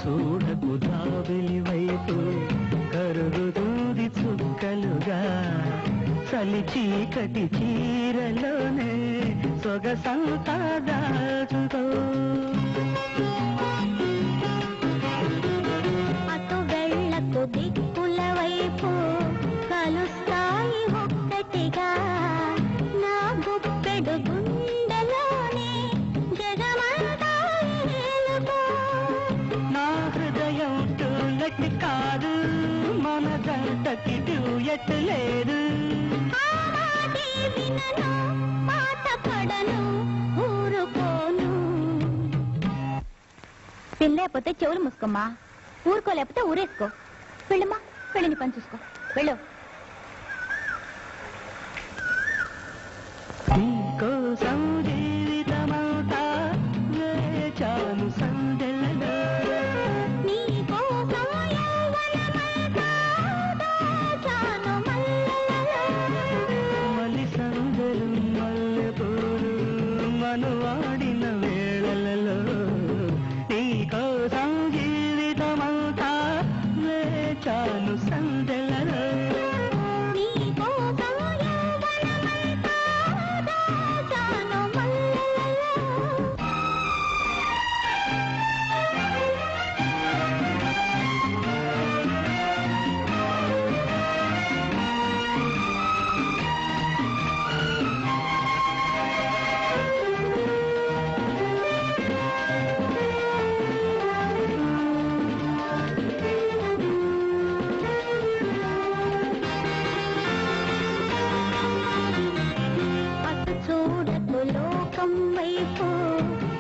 చూడకు దావెలి వైపు కరుగుదూది చుక్కలుగా చలి చీకటి చీరలోనే సొగసంతా దాచుకో అటు వెళ్ళకు దిక్కుల వైపు కలుస్తాయి ఒక్కటిగా నా గుప్పెడు గుండెలోనే జగమంతా నా హృదయం టూలెట్ కాదు మన జంటకి డ్యూయట్ లేదు లేకపోతే చెవులు మూసుకోమ్మా ఊరుకోలేకపోతే ఊరేసుకో వెళ్ళమ్మా వెళ్ళని పని చూసుకో వెళ్ళు నీకోసం జీవితమంతా వేచాను సందెలలో నీకోసం యవ్వనమంతా దాచాను మల్లెలలో మలి సందెలు మల్లెపూలు మనువాడిన వేళలలో నీకోసం జీవితమంతా వేచాను సందెలలో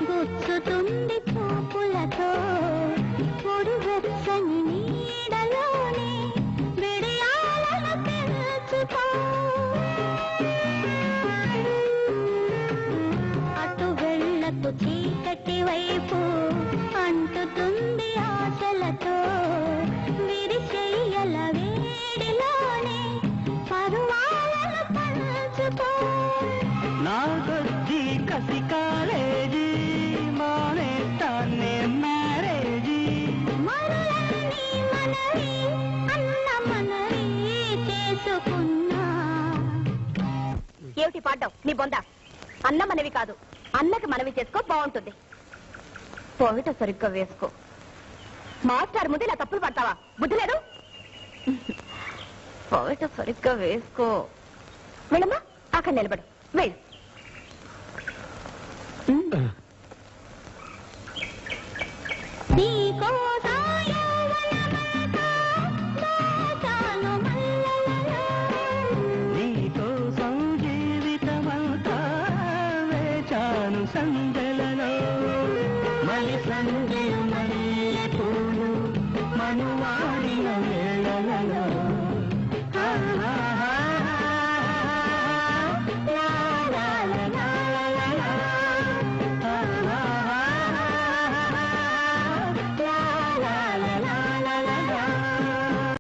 గుచ్చుతుంది చూపులతో పొడు వెచ్చని నీడలోనే విడియాలను తెలుసుకో అటు వెళ్ళకు చీకటి వైపు అంటుతుంది ఆశలతో విరిచెయ్యల వేడిలోనే పరువాలను పంచుకో నా కొద్ది కసి కాలేజీ మానేస్తానే మ్యారేజీ మరలని మనవి అన్న మనవి చేసుకున్నా ఏమిటి పాడ్డావు నీ బొంద అన్న మనవి కాదు అన్నకి మనవి చేసుకో బాగుంటుంది పోవిట సరిగ్గా వేసుకో మాస్టర్ ముందు ఇలా తప్పులు పడతావా బుద్ధి లేదు పోవిట సరిగ్గా వేసుకో వెళ్ళమ్మా అక్కడ నిలబడు వెళ్ళు నీకోసం జీవితమంతా వేచాను సందెలలో మలి సంధ్య మల్లెపూలు మనువాడిన వేళలలో